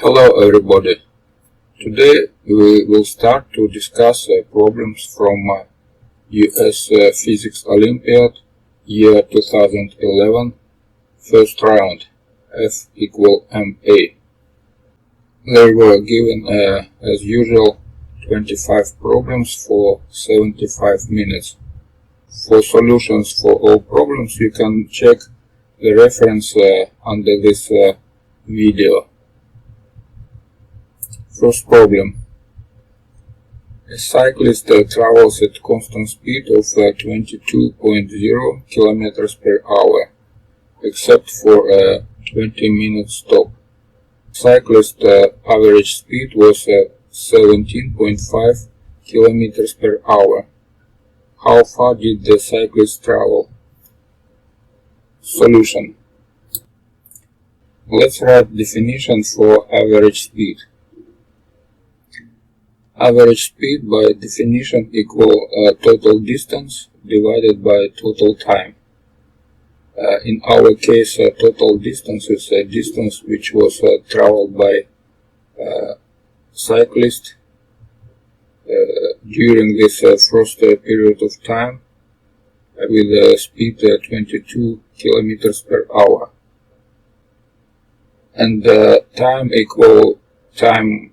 Hello everybody. Today we will start to discuss problems from US Physics Olympiad year 2011, first round, F equal MA. They were given as usual 25 problems for 75 minutes. For solutions for all problems you can check the reference under this video. First problem. A cyclist travels at constant speed of 22.0 kilometers per hour, except for a 20-minute stop. Cyclist average speed was 17.5 kilometers per hour. How far did the cyclist travel? Solution. Let's write definition for average speed. Average speed by definition equal total distance divided by total time. In our case, total distance is a distance which was traveled by cyclist during this first period of time with a speed 22 kilometers per hour. And time equal time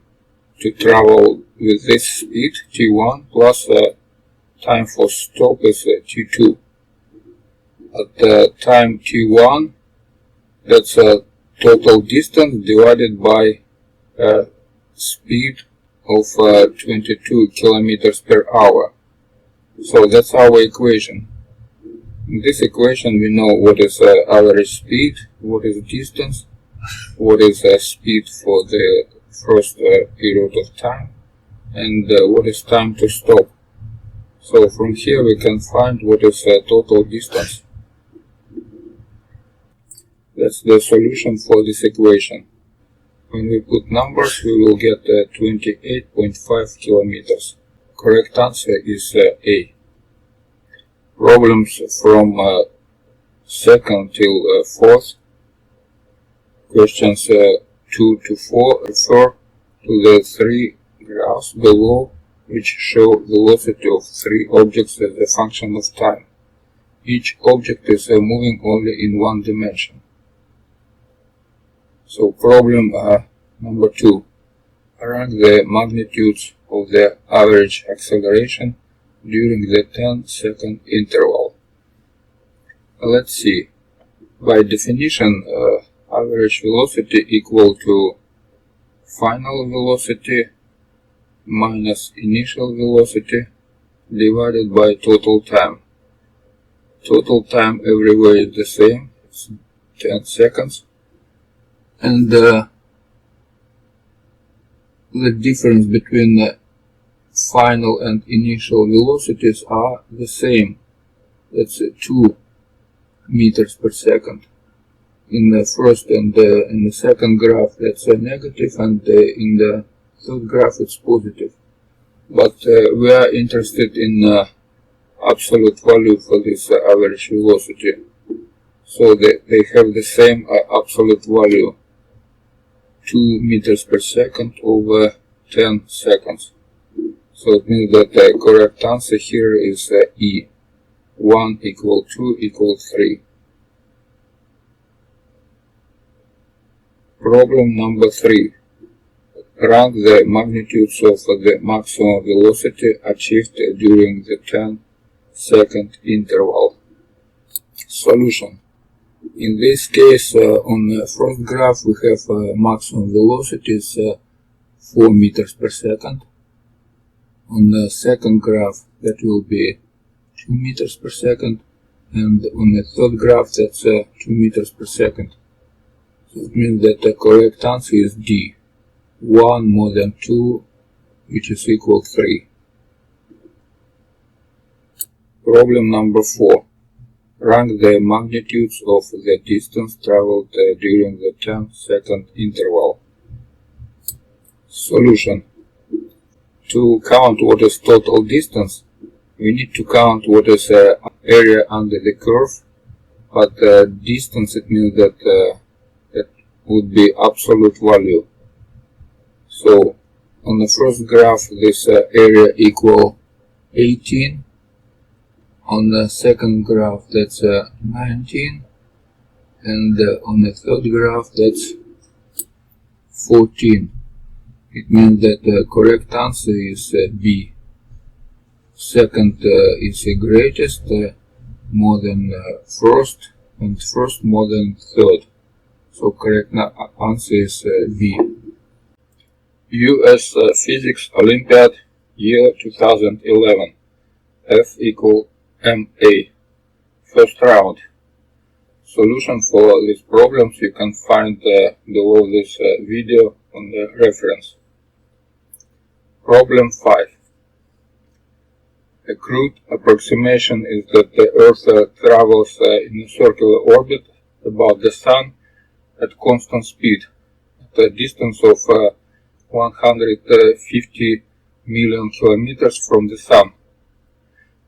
to travel with this speed, t1, plus time for stop is t2. At time t1, that's total distance divided by speed of 22 kilometers per hour. So that's our equation. In this equation we know what is average speed, what is distance, what is speed for the first period of time, and what is time to stop. So from here we can find what is total distance. That's the solution for this equation. When we put numbers we will get 28.5 kilometers. Correct answer is A. Problems from 2nd till 4th. Questions 2 to 4 refer to the three graphs below which show velocity of three objects as a function of time. Each object is moving only in one dimension. So problem number 2. Rank the magnitudes of the average acceleration during the 10-second interval. Let's see. By definition, average velocity equal to final velocity minus initial velocity divided by total time. Total time everywhere is the same, it's 10 seconds. And the difference between the final and initial velocities are the same. That's 2 meters per second. In the first and in the second graph that's a negative, and in the third graph it's positive. But we are interested in absolute value for this average velocity. So they have the same absolute value, 2 meters per second over 10 seconds. So it means that the correct answer here is E. 1 equal 2 equal 3. Problem number 3. Rank the magnitudes of the maximum velocity achieved during the 10-second interval. Solution. In this case, on the first graph we have maximum velocity is 4 meters per second. On the second graph that will be 2 meters per second, and on the third graph that's 2 meters per second. So it means that the correct answer is D. 1 more than 2, which is equal 3. Problem number 4. Rank the magnitudes of the distance traveled during the 10-second interval. Solution. To count what is total distance, we need to count what is area under the curve, but distance, it means that that would be absolute value. So on the first graph, this area equal 18. On the second graph, that's 19. And on the third graph, that's 14. It means that the correct answer is B. Second is the greatest, more than first, and first more than third. So correct answer is B. US Physics Olympiad, year 2011. F equal MA. First round. Solution for these problems you can find below this video on the reference. Problem 5. A crude approximation is that the Earth travels in a circular orbit about the Sun at constant speed, at a distance of 150 million kilometers from the Sun.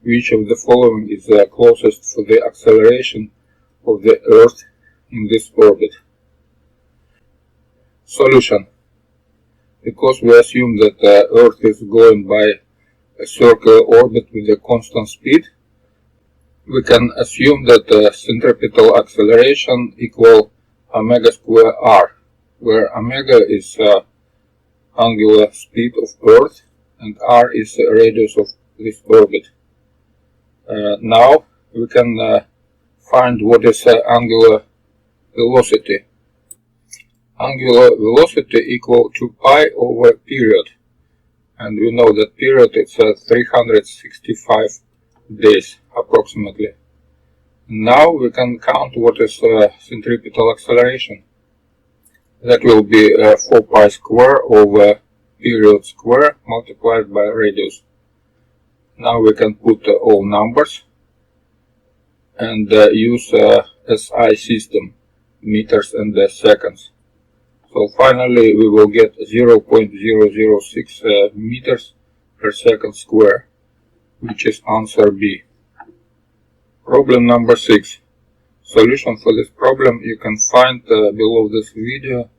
Which of the following is closest for the acceleration of the Earth in this orbit? Solution. Because we assume that the Earth is going by a circular orbit with a constant speed, we can assume that the centripetal acceleration equal omega square r, where omega is angular speed of Earth and r is the radius of this orbit. Now we can find what is angular velocity. Angular velocity equal to pi over period, and we know that period is 365 days approximately. Now we can count what is centripetal acceleration. That will be 4 pi square over period square multiplied by radius. Now we can put all numbers and use SI system, meters and seconds. So finally we will get 0.006 meters per second square, which is answer B. Problem number 6. Solution for this problem you can find below this video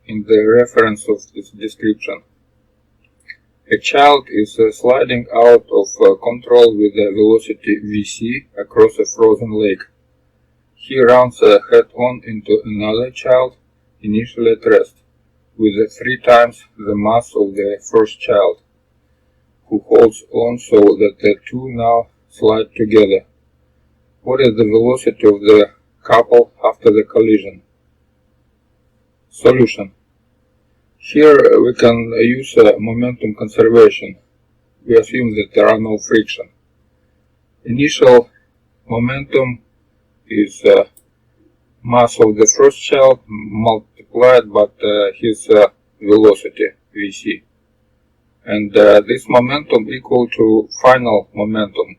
in the reference of this description. A child is sliding out of control with a velocity vc across a frozen lake. He runs head-on into another child initially at rest, with 3 times the mass of the first child, who holds on so that the two now slide together. What is the velocity of the couple after the collision? Solution. Here we can use momentum conservation. We assume that there are no friction. Initial momentum is mass of the first child multiplied by his velocity vc, and this momentum equal to final momentum,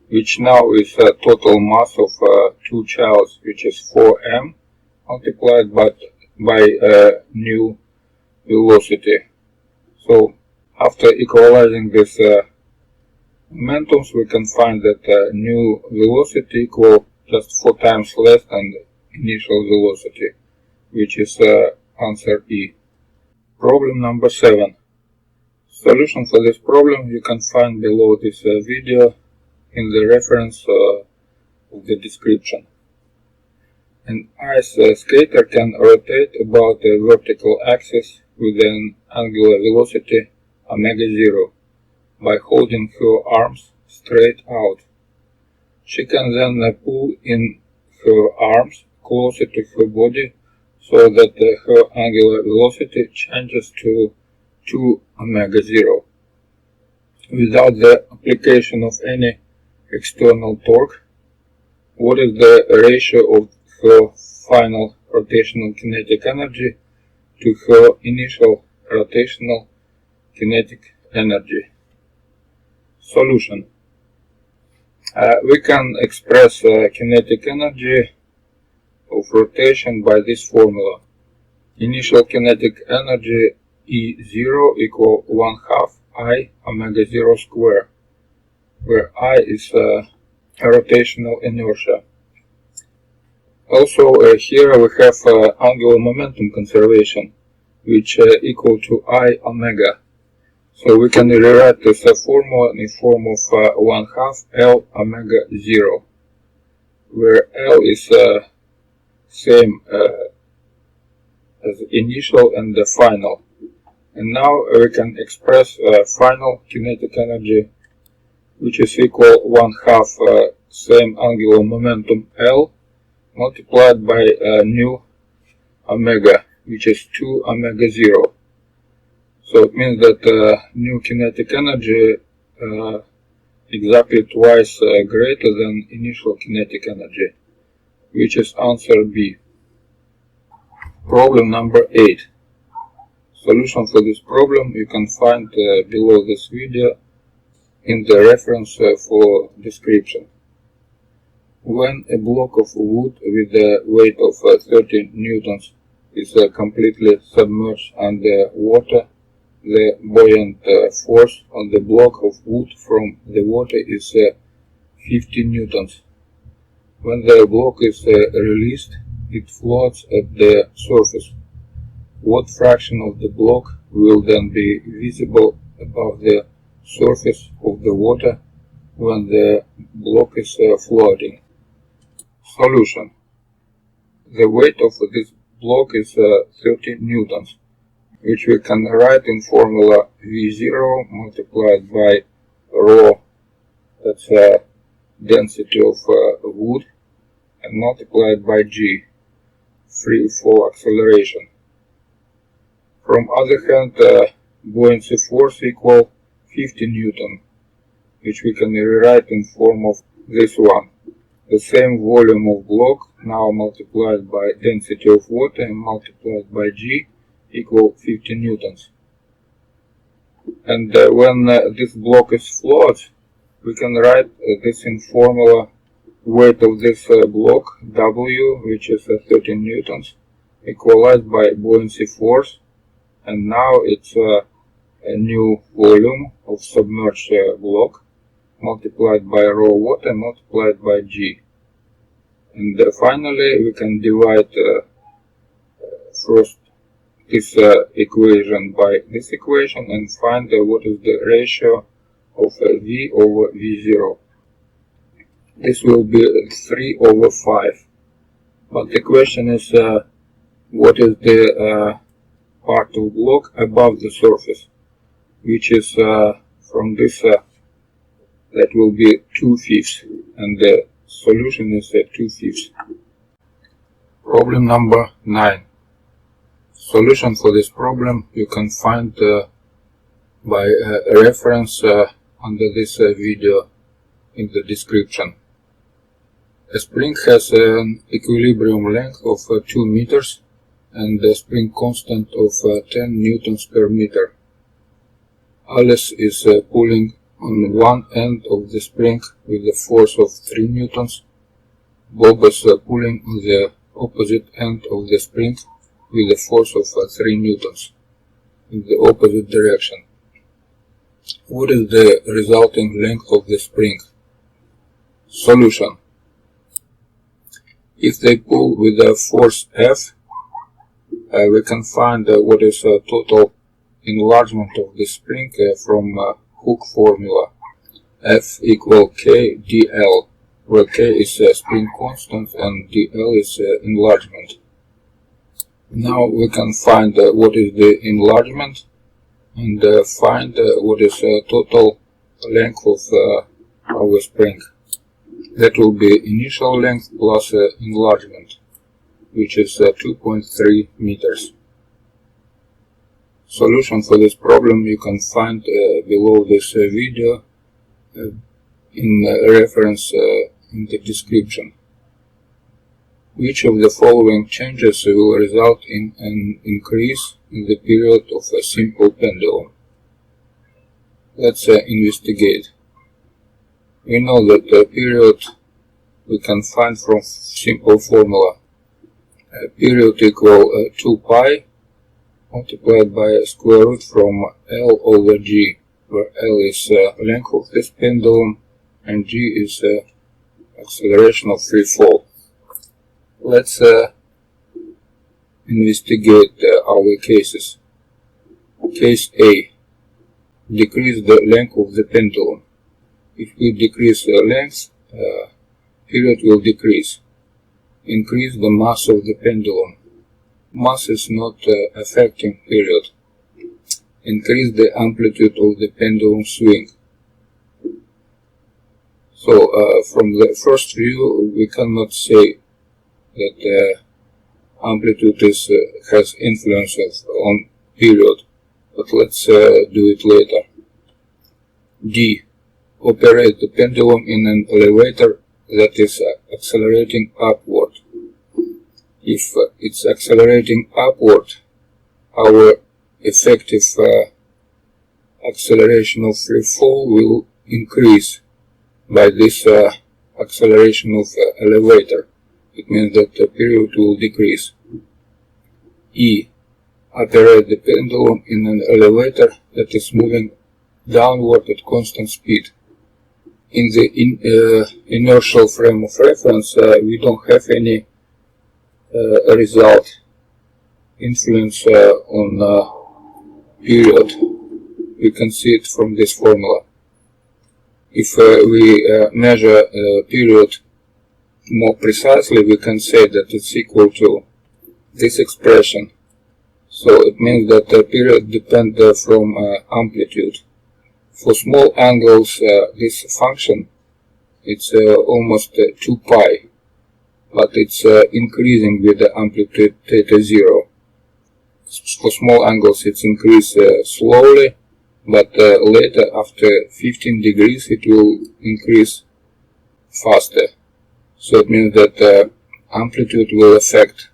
which now is total mass of two childs, which is 4m multiplied by new velocity. So after equalizing these momentums, we can find that new velocity equal just 4 times less than initial velocity, which is answer E. Problem number 7. Solution for this problem you can find below this video in the reference of the description. An ice skater can rotate about a vertical axis with an angular velocity omega 0 by holding her arms straight out. She can then pull in her arms closer to her body so that her angular velocity changes to 2 omega 0. Without the application of any external torque, what is the ratio of her final rotational kinetic energy to her initial rotational kinetic energy? Solution. We can express kinetic energy of rotation by this formula. Initial kinetic energy E0 equal 1/2 I omega 0 square, where I is rotational inertia. Also here we have angular momentum conservation. which equal to I omega. So we can rewrite this formula in the form of 1/2 L omega 0, where L is same as initial and the final. And now we can express final kinetic energy, which is equal 1/2 same angular momentum L multiplied by nu omega, which is 2 omega 0. So it means that new kinetic energy exactly twice greater than initial kinetic energy, which is answer B. Problem number 8. Solution for this problem you can find below this video in the reference for description. When a block of wood with a weight of 30 newtons is completely submerged under water, the buoyant force on the block of wood from the water is 50 newtons. When the block is released, it floats at the surface. What fraction of the block will then be visible above the surface of the water when the block is floating? Solution. The weight of this block is 30 newtons, which we can write in formula V0 multiplied by rho, that's density of wood, and multiplied by g, free fall acceleration. From other hand, buoyancy force equal 50 newton, which we can rewrite in form of this one. The same volume of block now multiplied by density of water and multiplied by g equal 50 newtons. And when this block is float, we can write this in formula weight of this block W, which is 13 newtons, equalized by buoyancy force, and now it's a new volume of submerged block multiplied by rho water multiplied by g. And finally we can divide first this equation by this equation and find what is the ratio of V over V0. This will be 3 over 5. But the question is what is the part of block above the surface, which is from this that will be 2/5, and the solution is 2/5. Problem number 9. Solution for this problem you can find by a reference under this video in the description. A spring has an equilibrium length of 2 meters and a spring constant of 10 newtons per meter. Alice is pulling on one end of the spring with a force of 3 newtons. Bob is pulling on the opposite end of the spring with a force of 3 newtons in the opposite direction. What is the resulting length of the spring? Solution. If they pull with a force F, we can find what is total enlargement of the spring from Hooke formula. F equal K dl, where K is spring constant and dl is enlargement. Now we can find what is the enlargement and find what is total length of our spring. That will be initial length plus enlargement, which is 2.3 meters. Solution for this problem you can find below this video in reference in the description. Which of the following changes will result in an increase in the period of a simple pendulum? Let's investigate. We know that the period we can find from simple formula. Period equal 2 pi multiplied by square root from L over G, where L is length of this pendulum and G is acceleration of free fall. Let's investigate our cases. Case A. Decrease the length of the pendulum. If we decrease the length, period will decrease. Increase the mass of the pendulum. Mass is not affecting period. Increase the amplitude of the pendulum swing. So from the first view, we cannot say that amplitude has influence on period, but let's do it later. D. Operate the pendulum in an elevator that is accelerating upward. If it's accelerating upward, our effective acceleration of free fall will increase by this acceleration of elevator. It means that the period will decrease. E. Operate the pendulum in an elevator that is moving downward at constant speed. In the inertial frame of reference, we don't have any result influence on period. We can see it from this formula. If we measure period more precisely, we can say that it's equal to this expression. So it means that the period depends from amplitude. For small angles, this function, it's almost 2 pi, but it's increasing with the amplitude theta 0. For small angles, it's increased slowly, but later, after 15 degrees, it will increase faster. So it means that amplitude will affect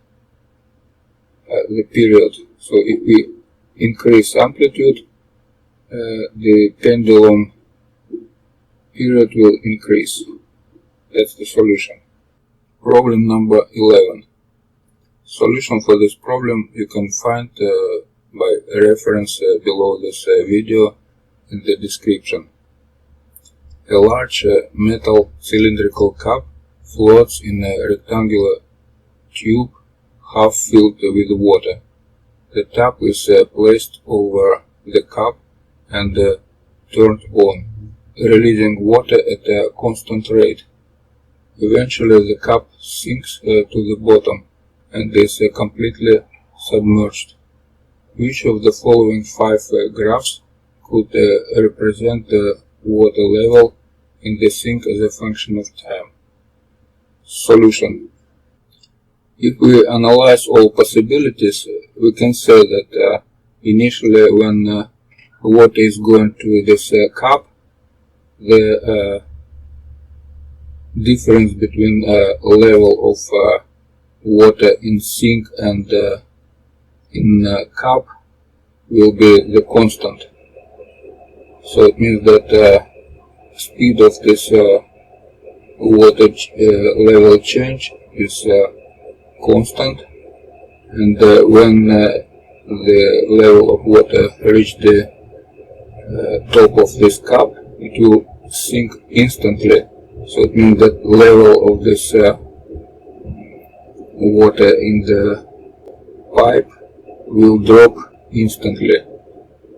the period. So if we increase amplitude, the pendulum period will increase. That's the solution. Problem number 11. Solution for this problem you can find by reference below this video in the description. A large metal cylindrical cup floats in a rectangular tube half filled with water. The tap is placed over the cup and turned on, releasing water at a constant rate. Eventually the cup sinks to the bottom and is completely submerged. Which of the following 5 graphs could represent the water level in the sink as a function of time? Solution. If we analyze all possibilities, we can say that initially when water is going to this cup, the difference between level of water in sink and in cup will be the constant. So it means that speed of this water level change is constant, and when the level of water reach the top of this cup, it will sink instantly. So it means that level of this water in the pipe will drop instantly.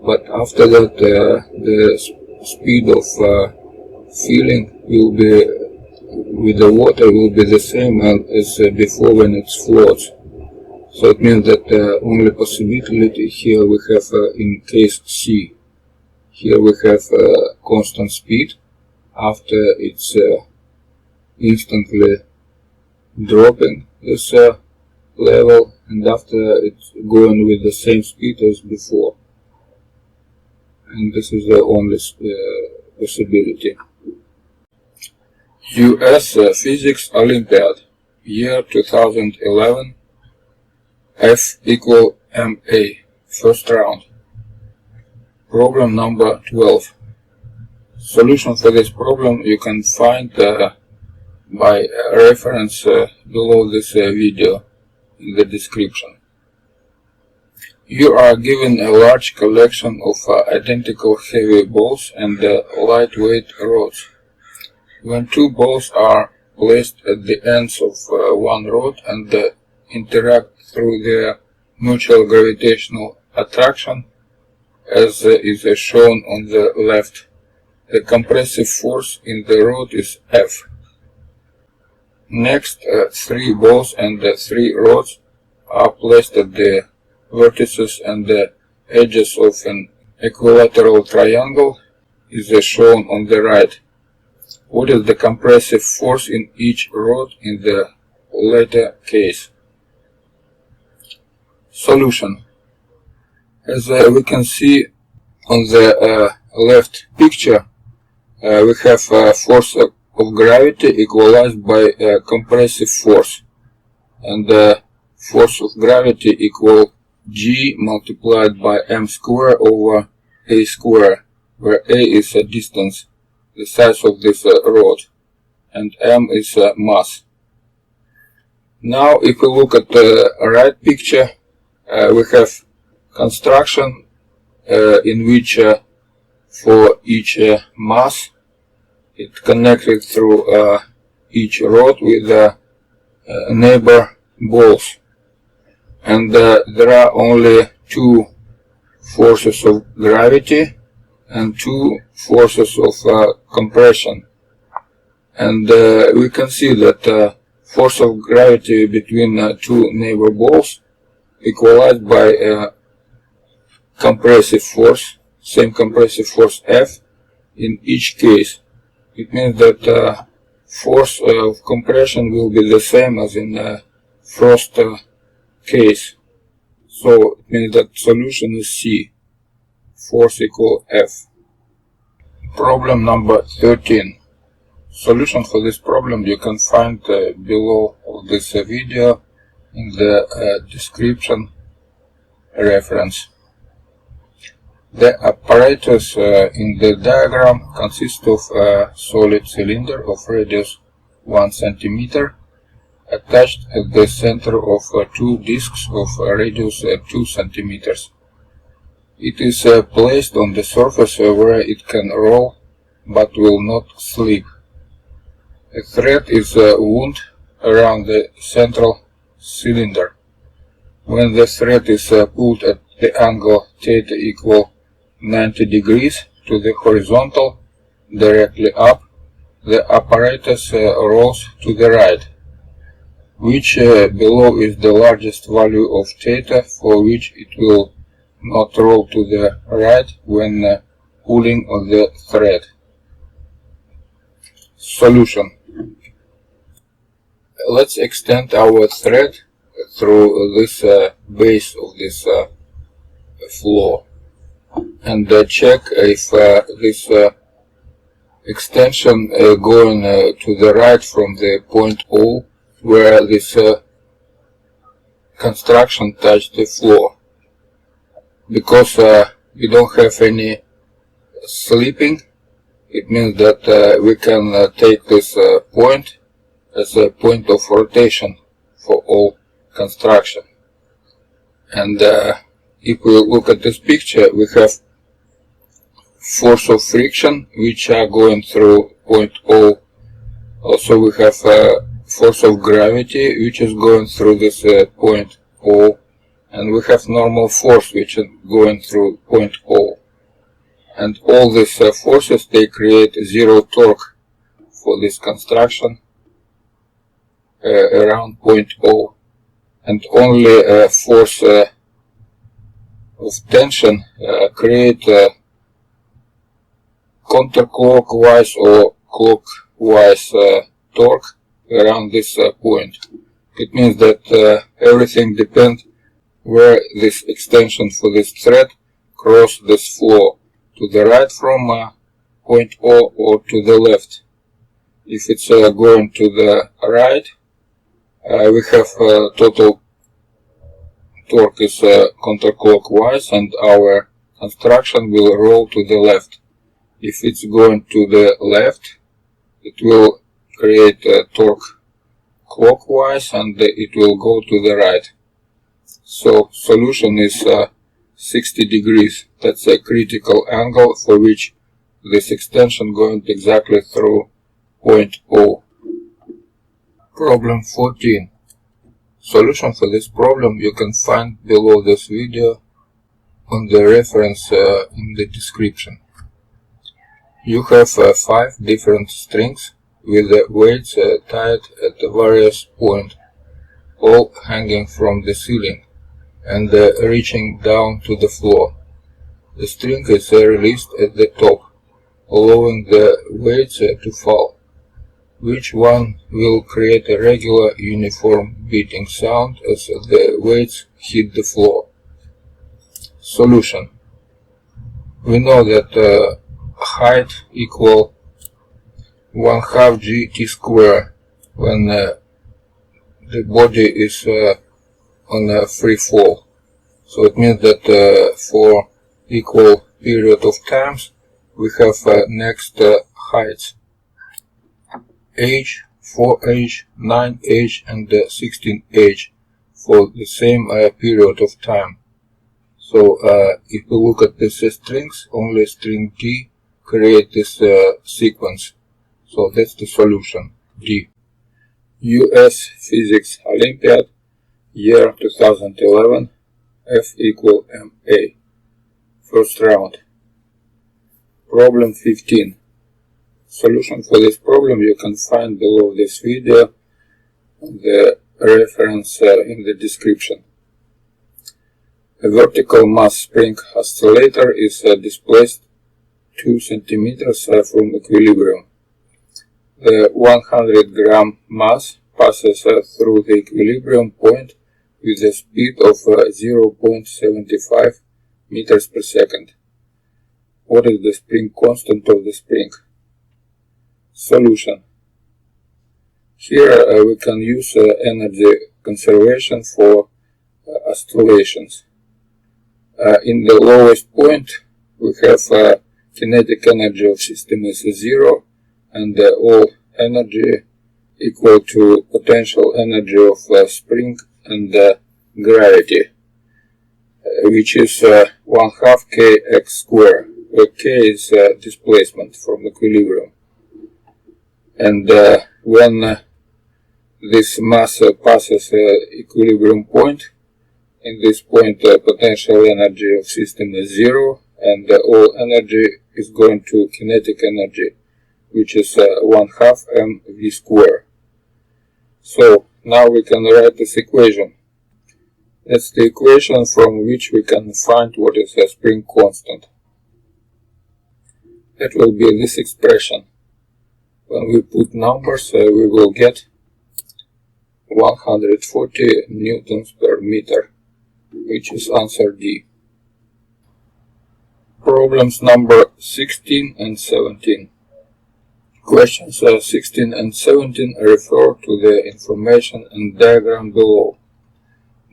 But after that, the speed of filling will be with the water will be the same as before when it floats. So it means that the only possibility here we have in case C. Here we have constant speed after it's instantly dropping this level, and after it's going with the same speed as before. And this is the only possibility. US Physics Olympiad, year 2011, F equal MA, first round. Problem number 12. Solution for this problem you can find by reference below this video in the description. You are given a large collection of identical heavy balls and lightweight rods. When 2 balls are placed at the ends of one rod and interact through their mutual gravitational attraction, as is shown on the left. The compressive force in the rod is F. Next, 3 balls and 3 rods are placed at the vertices and the edges of an equilateral triangle, is shown on the right. What is the compressive force in each rod in the latter case? Solution. As we can see on the left picture, we have force of gravity equalized by compressive force, and force of gravity equal G multiplied by m square over a square, where a is a distance, the size of this rod, and m is mass. Now, if we look at the right picture, we have construction in which for each mass it connected through each rod with neighbor balls, and there are only 2 forces of gravity and 2 forces of compression, and we can see that force of gravity between 2 neighbor balls equalized by compressive force, same compressive force F in each case. It means that force of compression will be the same as in first case. So it means that solution is C, force equal F. Problem number 13. Solution for this problem you can find below of this video in the description reference. The apparatus in the diagram consists of a solid cylinder of radius 1 cm attached at the center of 2 discs of radius 2 cm. It is placed on the surface where it can roll but will not slip. A thread is wound around the central cylinder. When the thread is pulled at the angle theta equal 90 degrees to the horizontal, directly up, the apparatus rolls to the right, which below is the largest value of theta for which it will not roll to the right when pulling on the thread. Solution. Let's extend our thread through this base of this floor and check if this extension going to the right from the point O where this construction touched the floor. Because we don't have any slipping, it means that we can take this point as a point of rotation for all construction. And if we look at this picture, we have force of friction which are going through point O. Also we have force of gravity which is going through this point O, and we have normal force which is going through point O. And all these forces, they create zero torque for this construction around point O, and only force of tension create counterclockwise or clockwise torque around this point. It means that everything depends where this extension for this thread cross this floor, to the right from point O or to the left. If it's going to the right, we have total torque is counterclockwise and our construction will roll to the left. If it's going to the left, it will create torque clockwise and it will go to the right. So solution is 60 degrees. That's a critical angle for which this extension going exactly through point O. Problem 14. Solution for this problem you can find below this video on the reference in the description. You have 5 different strings with the weights tied at various points, all hanging from the ceiling and reaching down to the floor. The string is released at the top, allowing the weights to fall. Which one will create a regular uniform beating sound as the weights hit the floor? Solution. We know that height equal 1/2 gt square when the body is on a free fall. So it means that for equal period of times we have next heights h, 4h, 9h and 16h for the same period of time. So if we look at these strings, only string D create this sequence. So that's the solution, D. US Physics Olympiad, year 2011, F equal MA. First round. Problem 15. Solution for this problem you can find below this video, the reference in the description. A vertical mass spring oscillator is displaced 2 cm from equilibrium. The 100 gram mass passes through the equilibrium point with a speed of 0.75 meters per second. What is the spring constant of the spring? Solution. Here we can use energy conservation for oscillations. In the lowest point we have kinetic energy of system is 0 and all energy equal to potential energy of spring and gravity, which is 1/2 kx square, where k is displacement from equilibrium. And when this mass passes equilibrium point, in this point potential energy of system is 0 and all energy is going to kinetic energy, which is 1/2 mv square. So now we can write this equation. That's the equation from which we can find what is a spring constant. That will be this expression. When we put numbers we will get 140 newtons per meter, which is answer D. Problems number 16 and 17. Questions 16 and 17 refer to the information and diagram below.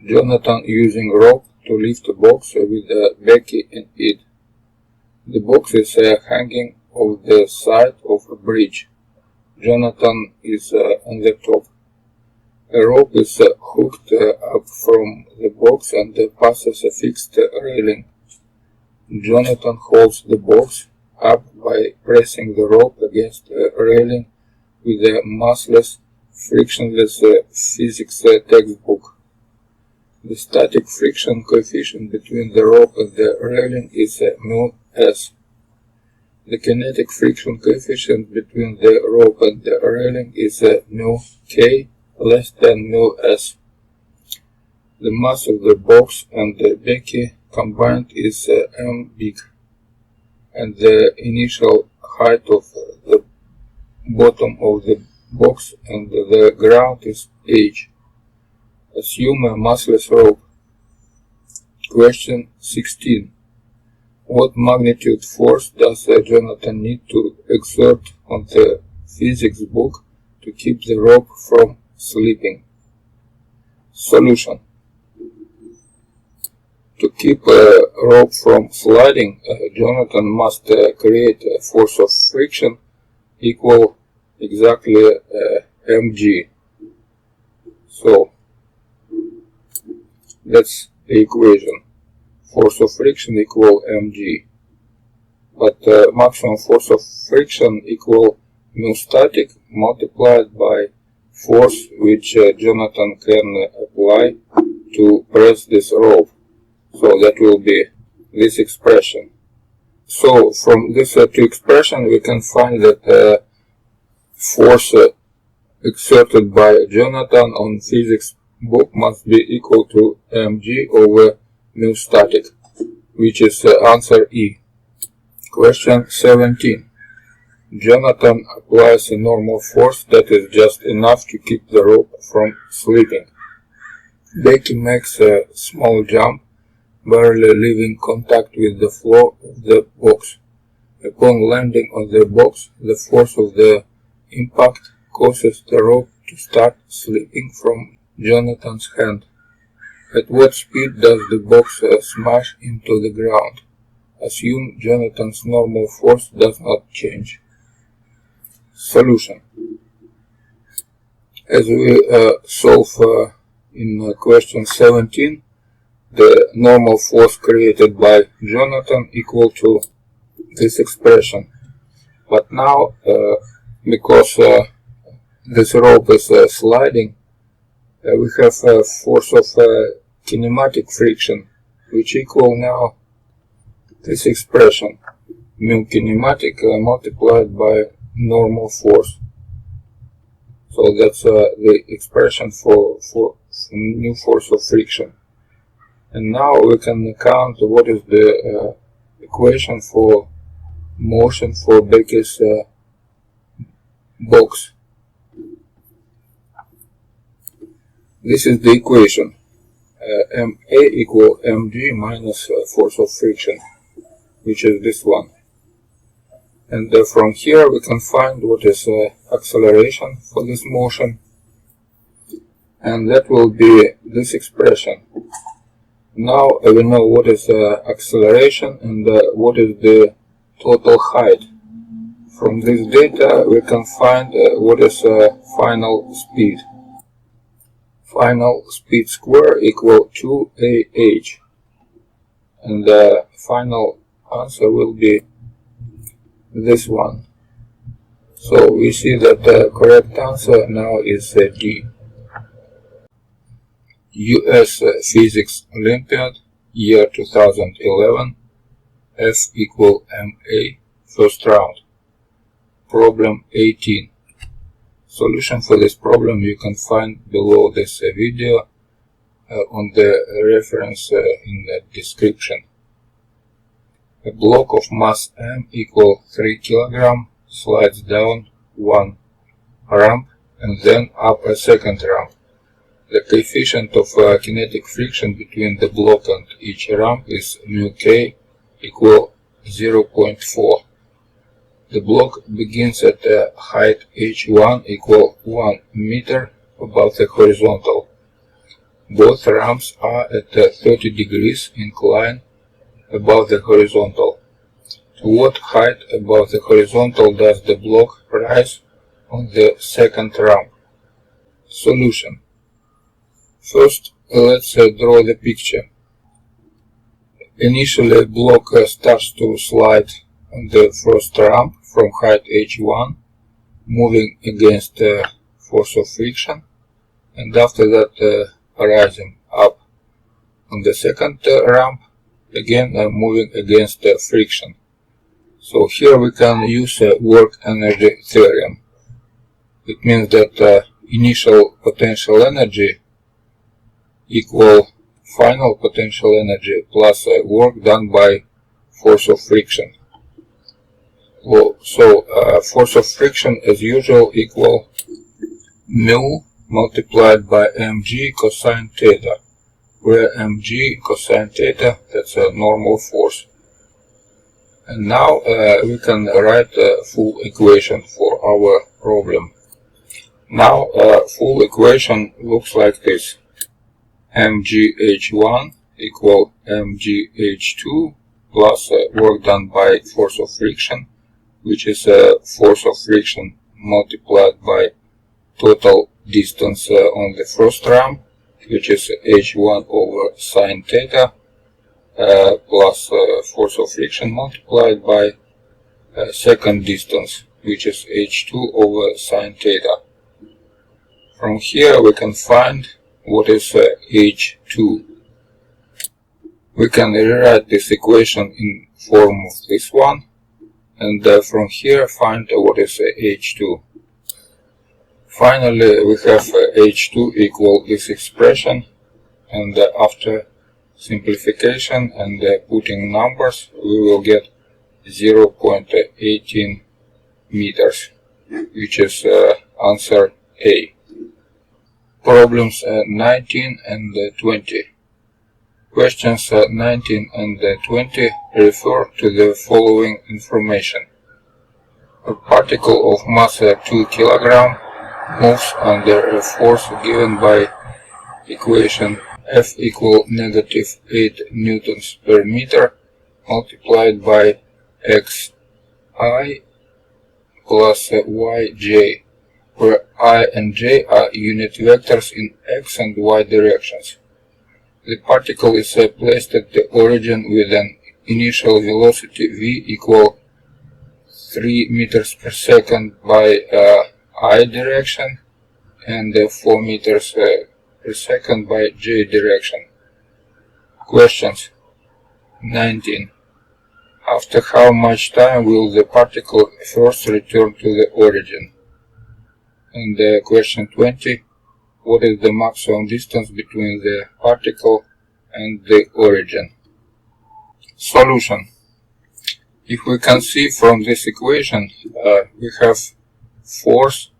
Jonathan using rope to lift a box with Becky in it. The box is hanging on the side of a bridge. Jonathan is on the top. A rope is hooked up from the box and passes a fixed railing. Jonathan holds the box up by pressing the rope against the railing with a massless, frictionless physics textbook. The static friction coefficient between the rope and the railing is mu s. The kinetic friction coefficient between the rope and the railing is mu k less than mu s. The mass of the box and the Becky combined is m big, and the initial height of the bottom of the box and the ground is h. Assume a massless rope. Question 16. What magnitude force does Jonathan need to exert on the physics book to keep the rope from slipping? Solution. To keep a rope from sliding, Jonathan must create a force of friction equal exactly mg. So that's the equation. Force of friction equal mg. But maximum force of friction equal mu static multiplied by force which Jonathan can apply to press this rope. So that will be this expression. So from this two expression we can find that force exerted by Jonathan on physics book must be equal to mg over mu static, which is answer E. Question 17. Jonathan applies a normal force that is just enough to keep the rope from slipping. Becky makes a small jump, barely leaving contact with the floor of the box. Upon landing on the box, the force of the impact causes the rope to start slipping from Jonathan's hand. At what speed does the box smash into the ground? Assume Jonathan's normal force does not change. Solution. As we solve in question 17, the normal force created by Jonathan equal to this expression. But now, because this rope is sliding, we have a force of kinematic friction, which equal now this expression, mu kinematic multiplied by normal force. So that's the expression for new force of friction. And now we can count what is the equation for motion for Becky's box. This is the equation. MA equal mg minus force of friction, which is this one. And from here we can find what is acceleration for this motion, and that will be this expression. Now we know what is acceleration and what is the total height. From this data we can find what is final speed. Final speed square equal 2AH, and the final answer will be this one. So we see that the correct answer now is D. US Physics Olympiad, year 2011, F equal MA, first round. Problem 18. Solution for this problem you can find below this video on the reference in the description. A block of mass m equal 3 kg slides down one ramp and then up a second ramp. The coefficient of kinetic friction between the block and each ramp is mu k equal 0.4. The block begins at a height h1 equal 1 meter above the horizontal. Both ramps are at 30 degrees incline above the horizontal. To what height above the horizontal does the block rise on the second ramp? Solution. First, let's draw the picture. Initially, block starts to slide on the first ramp from height h1, moving against the force of friction, and after that rising up on the second ramp, again moving against the friction. So here we can use work energy theorem. It means that initial potential energy equal final potential energy plus work done by force of friction. So force of friction as usual equal mu multiplied by mg cosine theta, where mg cosine theta, that's a normal force. And now we can write a full equation for our problem. Now full equation looks like this. mgh1 equal mgh2 plus work done by force of friction, which is force of friction multiplied by total distance on the first ramp, which is h1 over sine theta, plus force of friction multiplied by second distance, which is h2 over sine theta. From here we can find what is H2. We can rewrite this equation in form of this one, and from here find what is H2. Finally, we have H2 equal this expression, and after simplification and putting numbers, we will get 0.18 meters, which is answer A. Problems 19 and 20. Questions 19 and 20 refer to the following information. A particle of mass 2 kg moves under a force given by equation F equal -8 newtons per meter multiplied by xi plus yj, where I and j are unit vectors in x and y directions. The particle is placed at the origin with an initial velocity v equal 3 meters per second by I direction and 4 meters per second by j direction. Questions 19. After how much time will the particle first return to the origin? And question 20. What is the maximum distance between the particle and the origin? Solution. If we can see from this equation, we have force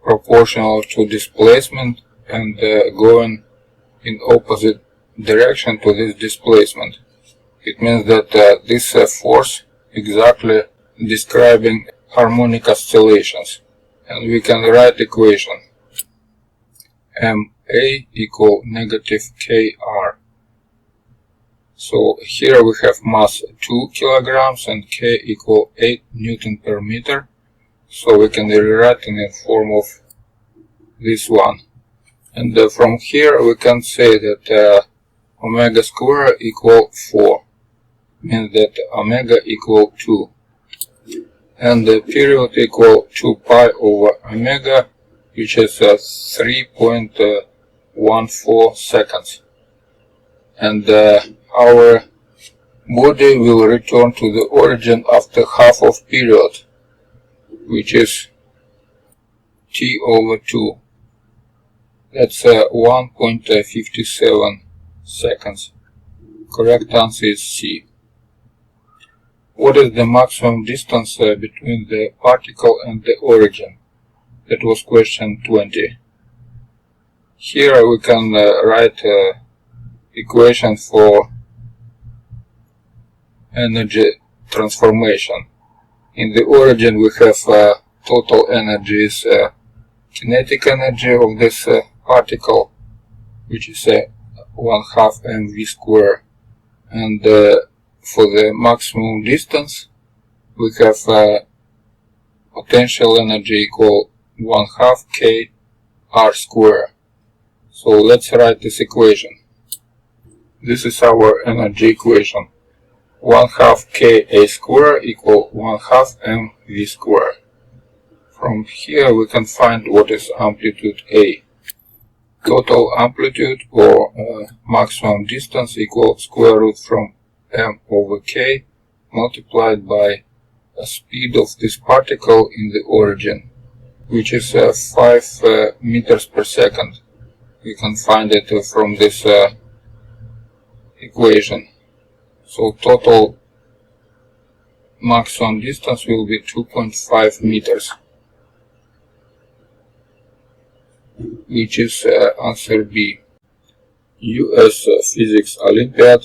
proportional to displacement and going in opposite direction to this displacement. It means that this force exactly describing harmonic oscillations, and we can write equation MA equal -kr. So here we have mass 2 kilograms and K equal 8 Newton per meter. So we can rewrite in the form of this one. And from here we can say that omega square equal 4. Means that omega equal 2. And the period equal 2 pi over omega, which is 3.14 seconds. And our body will return to the origin after half of period, which is t over 2. That's 1.57 seconds. Correct answer is C. What is the maximum distance between the particle and the origin? That was question 20. Here we can write equation for energy transformation. In the origin we have total energy is kinetic energy of this particle, which is 1/2 mv square, and for the maximum distance we have potential energy equal 1/2 k r square. So let's write this equation. This is our energy equation. 1/2 k a square equal 1/2 mv square. From here we can find what is amplitude A. Total amplitude or maximum distance equals square root from m over k multiplied by the speed of this particle in the origin, which is 5 meters per second. We can find it from this equation. So total maximum distance will be 2.5 meters, which is answer B. US Physics Olympiad,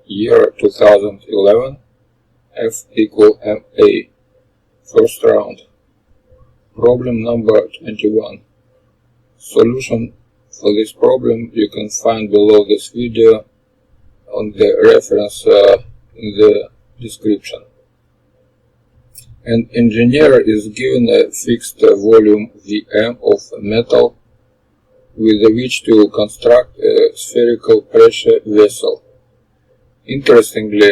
year 2011, F equal MA. First round. Problem number 21. Solution for this problem you can find below this video on the reference in the description. An engineer is given a fixed volume Vm of metal with which to construct a spherical pressure vessel. Interestingly,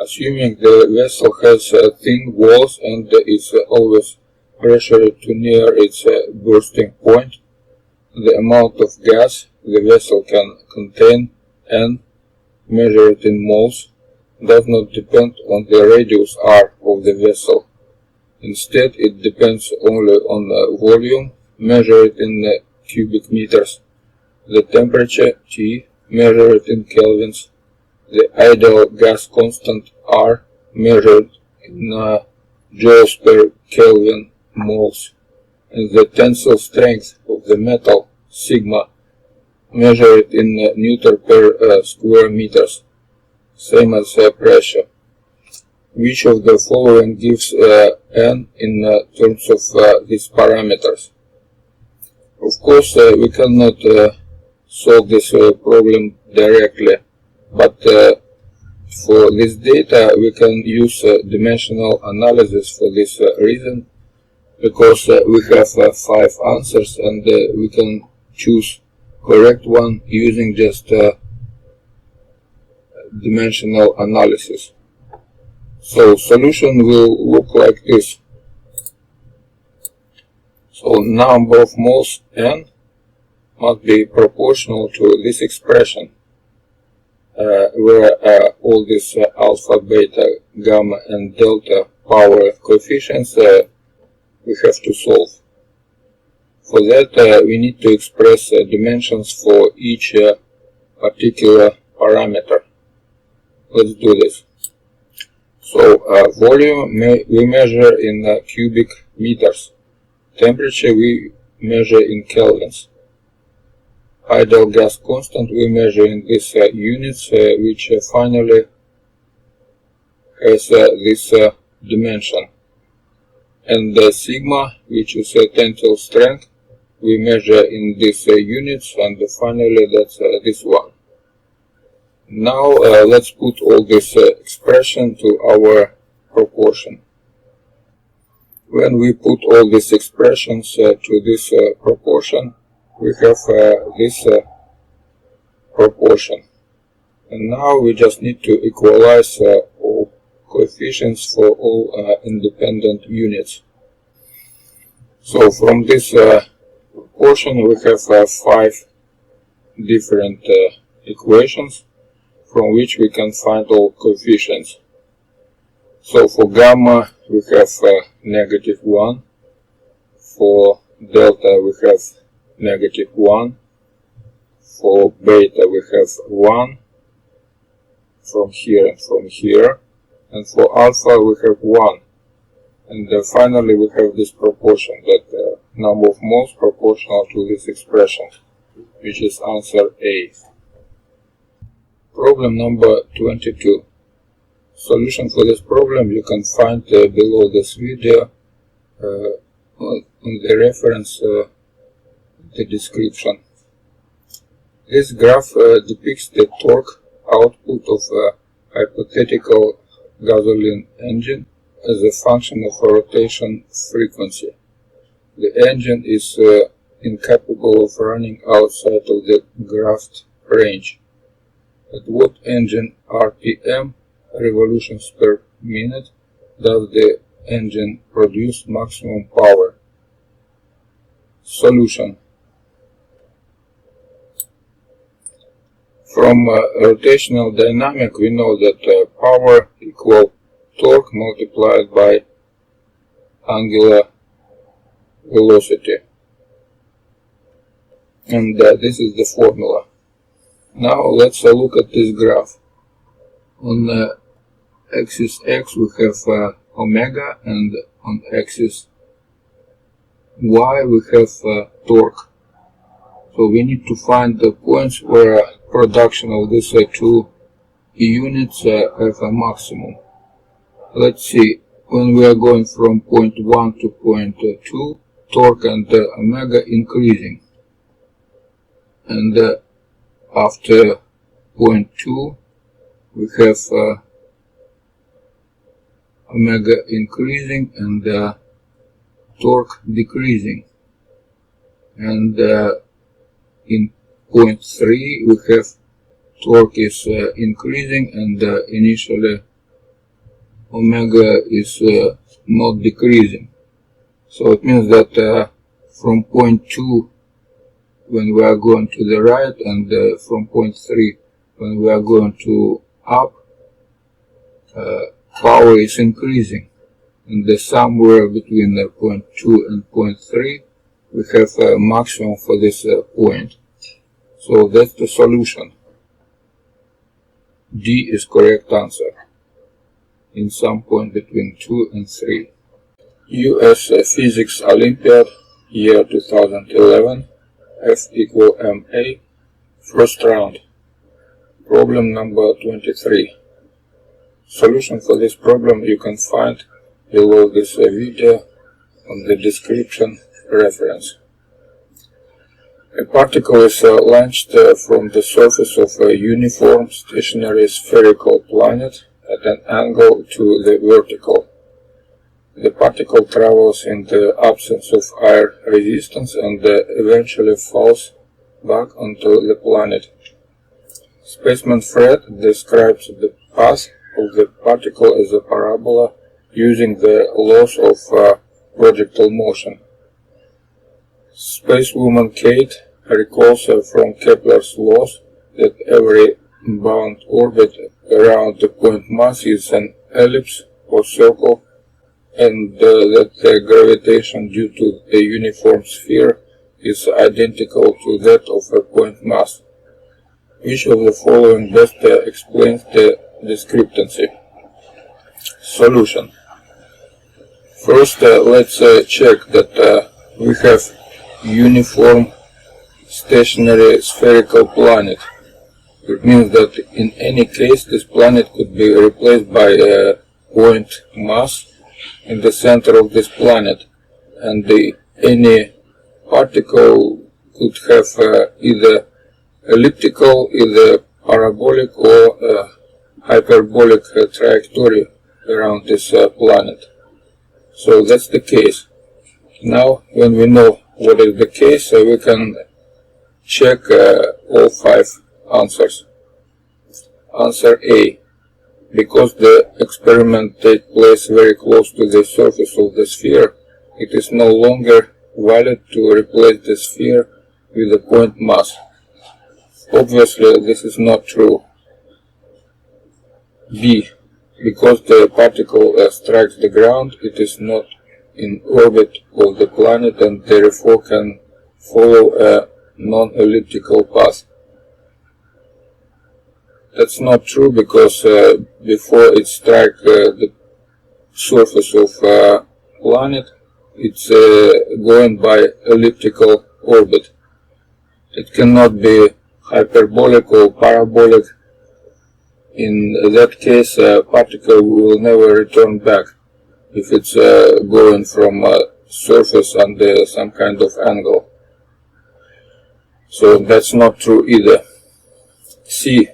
assuming the vessel has thin walls and is always pressure to near its bursting point, the amount of gas the vessel can contain, N, measured in moles, does not depend on the radius r of the vessel. Instead, it depends only on the volume, measured in cubic meters, the temperature, T, measured in kelvins, the ideal gas constant, R, measured in joules per Kelvin moles, and the tensile strength of the metal, sigma, measured in Newton per square meters, same as pressure. Which of the following gives N in terms of these parameters? Of course, we cannot solve this problem directly, but for this data we can use dimensional analysis for this reason, because we have 5 answers and we can choose correct one using just dimensional analysis. So solution will look like this. So number of moles N must be proportional to this expression, where all these alpha, beta, gamma and delta power coefficients we have to solve. For that we need to express dimensions for each particular parameter. Let's do this. So volume we measure in cubic meters. Temperature we measure in kelvins. Ideal gas constant we measure in these units, which finally has this dimension. And the sigma, which is tensile strength, we measure in these units, and finally that's this one. Now let's put all this expression to our proportion. When we put all these expressions to this proportion, we have this proportion. And now we just need to equalize all coefficients for all independent units. So from this proportion we have 5 different equations from which we can find all coefficients. So for gamma we have -1, for delta we have -1, for beta we have 1 from here and from here, and for alpha we have 1. And finally we have this proportion, that number of moles proportional to this expression, which is answer A. Problem number 22. Solution for this problem you can find below this video on the reference, the description. This graph depicts the torque output of a hypothetical gasoline engine as a function of a rotation frequency. The engine is incapable of running outside of the graphed range. At what engine RPM, revolutions per minute, does the engine produce maximum power? Solution. From rotational dynamic we know that power equal torque multiplied by angular velocity, and this is the formula. Now let's look at this graph. On axis X we have omega, and on axis Y we have torque. So we need to find the points where production of these two units have a maximum. Let's see, when we are going from point 1 to point 2, torque and omega increasing. And after point 2 we have omega increasing and torque decreasing. And in point 3 we have torque is increasing and initially omega is not decreasing. So it means that from point 2 when we are going to the right, and from point 3 when we are going to up, power is increasing, and somewhere between point 2 and point 3 we have a maximum for this point. So that's the solution. D is correct answer, in some point between 2 and 3. US Physics Olympiad, year 2011, F equal MA, first round. Problem number 23. Solution for this problem you can find below this video on the description reference. A particle is launched from the surface of a uniform stationary spherical planet at an angle to the vertical. The particle travels in the absence of air resistance and eventually falls back onto the planet. Spaceman Fred describes the path of the particle as a parabola using the laws of projectile motion. Spacewoman Kate recalls from Kepler's laws that every bound orbit around the point mass is an ellipse or circle, and that the gravitation due to a uniform sphere is identical to that of a point mass. Which of the following best explains the discrepancy? Solution. First, let's check that we have uniform stationary spherical planet. It means that in any case this planet could be replaced by a point mass in the center of this planet, and any particle could have either elliptical, either parabolic or hyperbolic trajectory around this planet. So that's the case. Now when we know what is the case, we can check all 5 answers. Answer A. Because the experiment takes place very close to the surface of the sphere, it is no longer valid to replace the sphere with a point mass. Obviously, this is not true. B. Because the particle strikes the ground, it is not in orbit of the planet and therefore can follow a non-elliptical path. That's not true, because before it strikes the surface of planet, it's going by elliptical orbit. It cannot be hyperbolic or parabolic. In that case, a particle will never return back if it's going from a surface under some kind of angle. So that's not true either. C.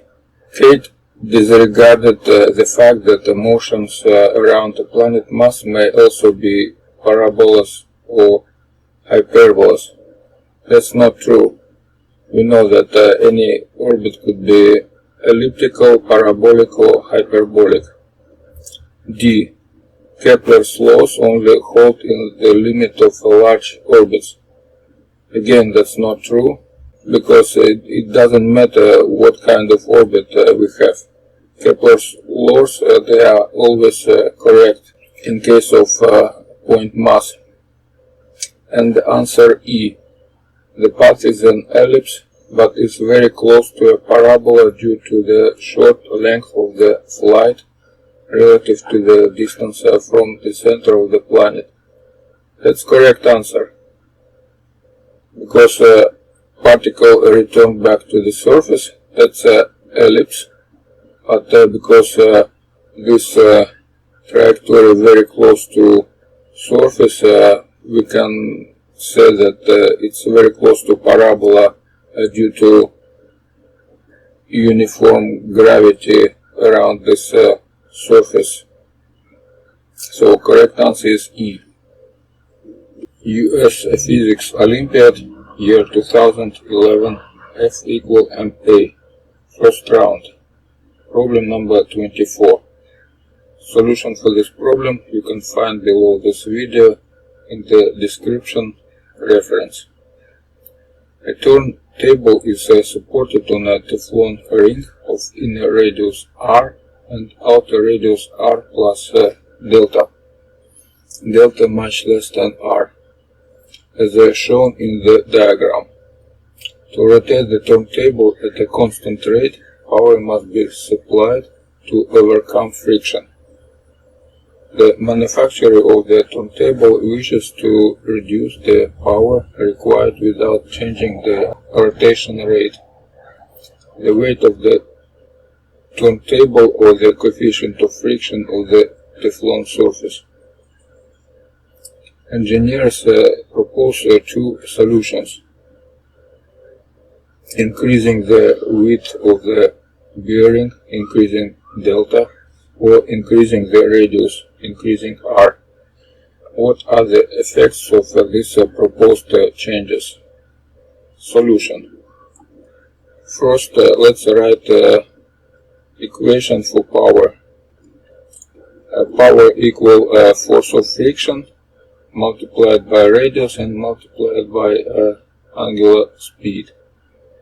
Kate disregarded the fact that the motions around the planet mass may also be parabolas or hyperbolas. That's not true. We know that any orbit could be elliptical, parabolic or hyperbolic. D. Kepler's laws only hold in the limit of large orbits. Again, that's not true, because it doesn't matter what kind of orbit we have. Kepler's laws, they are always correct in case of point mass. And answer E. The path is an ellipse, but is very close to a parabola due to the short length of the flight relative to the distance from the center of the planet. That's correct answer. Because particle returned back to the surface, that's an ellipse, but because this trajectory very close to surface, we can say that it's very close to parabola due to uniform gravity around this surface. So correct answer is E. US Physics Olympiad, year 2011, F equal MA, first round. Problem number 24. Solution for this problem you can find below this video in the description reference. A turntable is supported on a Teflon ring of inner radius r and outer radius r plus delta. Delta much less than r, as shown in the diagram. To rotate the turntable at a constant rate, power must be supplied to overcome friction. The manufacturer of the turntable wishes to reduce the power required without changing the rotation rate. The weight of the turntable or the coefficient of friction of the Teflon surface. Engineers propose two solutions: increasing the width of the bearing, increasing delta, or increasing the radius, increasing r. What are the effects of these proposed changes? Solution. First, let's write equation for power. Power equal force of friction multiplied by radius and multiplied by angular speed.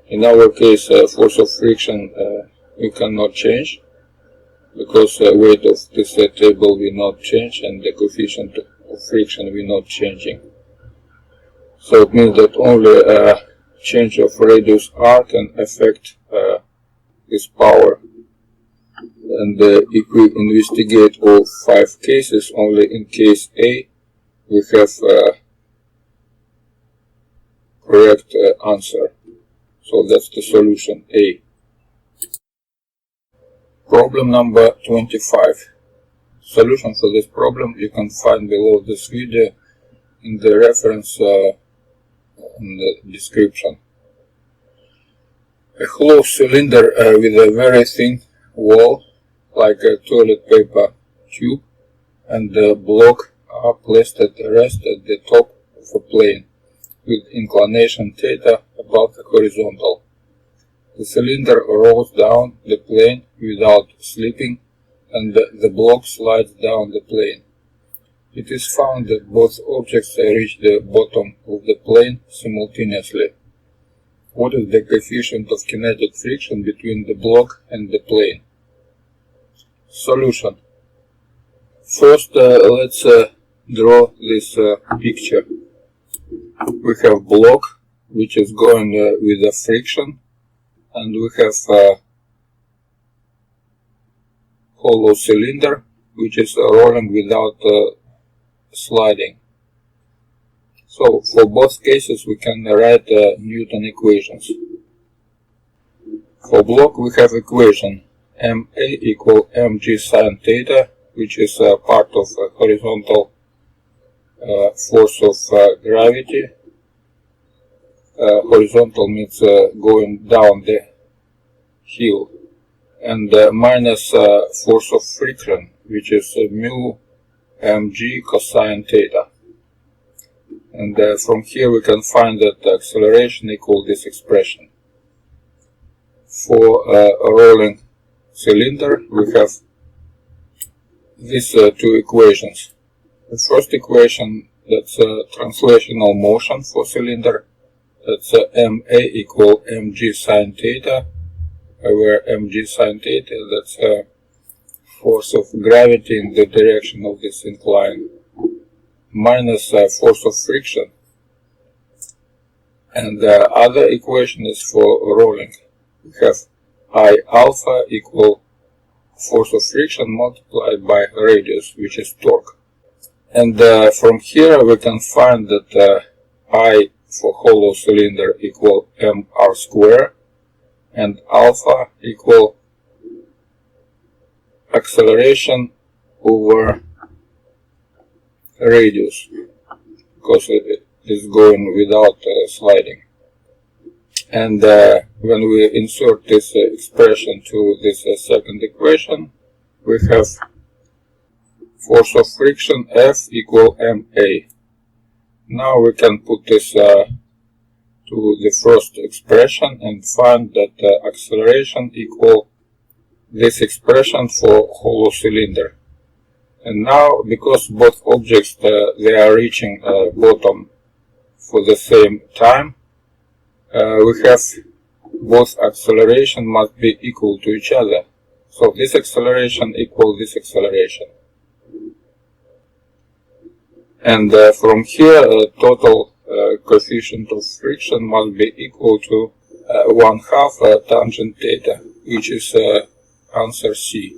In our case, force of friction we cannot change, because the weight of this table will not change and the coefficient of friction will not changing. So it means that only a change of radius r can affect this power. And if we investigate all 5 cases, only in case A we have correct answer. So that's the solution A. Problem number 25. Solution for this problem you can find below this video in the reference in the description. A hollow cylinder with a very thin wall, like a toilet paper tube, and the block are placed at rest at the top of a plane with inclination theta above the horizontal. The cylinder rolls down the plane without slipping, and the block slides down the plane. It is found that both objects reach the bottom of the plane simultaneously. What is the coefficient of kinetic friction between the block and the plane? Solution. First, let's draw this picture. We have block which is going with the friction, and we have hollow cylinder which is rolling without sliding. So for both cases we can write Newton equations. For block we have equation ma equal mg sine theta, which is part of horizontal force of gravity. Horizontal means going down the hill, and minus force of friction, which is mu mg cosine theta. And from here we can find that the acceleration equals this expression. For a rolling cylinder we have these two equations. The first equation, that's translational motion for cylinder, that's ma equal mg sine theta, where mg sine theta, that's force of gravity in the direction of this incline, minus force of friction. And the other equation is for rolling. We have I alpha equal force of friction multiplied by radius, which is torque. And from here we can find that I for hollow cylinder equal mr square, and alpha equal acceleration over radius, because it is going without sliding. And when we insert this expression to this second equation, we have force of friction F equal ma. Now we can put this to the first expression and find that acceleration equal this expression for hollow cylinder. And now, because both objects they are reaching bottom for the same time, we have both acceleration must be equal to each other. So this acceleration equals this acceleration. And from here, total coefficient of friction must be equal to 1/2 tangent theta, which is answer C.